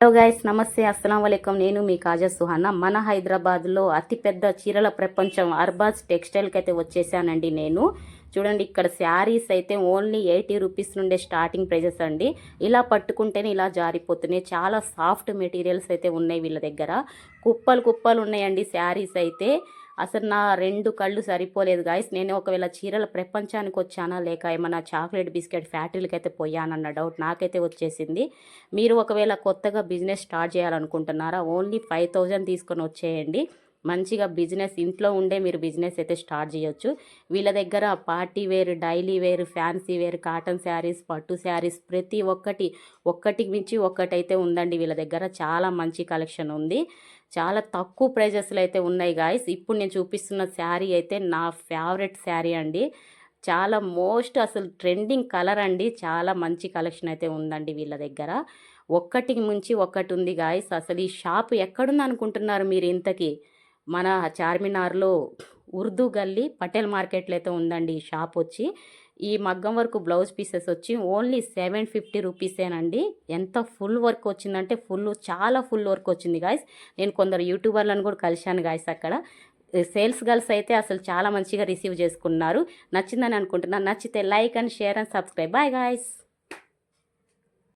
Hello guys, నమస్తే, అస్సలం వలైకుం. నేను మీ కాజా సుహానా. మన హైదరాబాద్లో అతిపెద్ద చీరల ప్రపంచం అర్బాజ్ టెక్స్టైల్కి అయితే వచ్చేసానండి. నేను చూడండి, ఇక్కడ శారీస్ అయితే ఓన్లీ 80 రూపీస్ నుండే స్టార్టింగ్ ప్రైజెస్ అండి. ఇలా పట్టుకుంటేనే ఇలా జారిపోతున్నాయి. చాలా సాఫ్ట్ మెటీరియల్స్ అయితే ఉన్నాయి వీళ్ళ దగ్గర. కుప్పలు కుప్పలు ఉన్నాయండి శారీస్ అయితే. అసలు నా 2 కళ్ళు సరిపోలేదు గాయస్. నేను ఒకవేళ చీరల ప్రపంచానికి వచ్చానా లేక ఏమన్నా చాక్లెట్ బిస్కెట్ ఫ్యాక్టరీలకి అయితే పోయానన్న డౌట్ నాకైతే వచ్చేసింది. మీరు ఒకవేళ కొత్తగా బిజినెస్ స్టార్ట్ చేయాలనుకుంటున్నారా, ఓన్లీ 5000 తీసుకొని వచ్చేయండి. మంచిగా బిజినెస్ ఇంట్లో ఉండే మీరు బిజినెస్ అయితే స్టార్ట్ చేయొచ్చు. వీళ్ళ దగ్గర party wear, daily wear, fancy wear, cotton saris, పట్టు శారీస్ ప్రతి ఒక్కటికి మించి ఒక్కటైతే ఉందండి. వీళ్ళ దగ్గర చాలా మంచి కలెక్షన్ ఉంది. చాలా తక్కువ ప్రైజెస్లో అయితే ఉన్నాయి గాయస్. ఇప్పుడు నేను చూపిస్తున్న శారీ అయితే నా ఫేవరెట్ శారీ అండి. చాలా అసలు ట్రెండింగ్ కలర్ అండి. చాలా మంచి కలెక్షన్ అయితే ఉందండి వీళ్ళ దగ్గర. ఒక్కటికి మించి ఒక్కటి ఉంది గాయస్. అసలు ఈ షాప్ ఎక్కడుంది అనుకుంటున్నారు మీరు ఇంతకీ? మన చార్మినార్లో ఉర్దూ గల్లీ పటేల్ మార్కెట్లో అయితే ఉందండి ఈ షాప్ వచ్చి. ఈ మగ్గం వర్క్ బ్లౌజ్ పీసెస్ వచ్చి ఓన్లీ 750 రూపీసేనండి. ఎంత ఫుల్ వర్క్ వచ్చిందంటే చాలా ఫుల్ వర్క్ వచ్చింది గాయస్. నేను కొందరు యూట్యూబర్లను కూడా కలిశాను గాయస్ అక్కడ. సేల్స్ గర్ల్స్ అయితే అసలు చాలా మంచిగా రిసీవ్ చేసుకున్నారు. నచ్చిందని అనుకుంటున్నాను. నచ్చితే like and share and subscribe. Bye guys.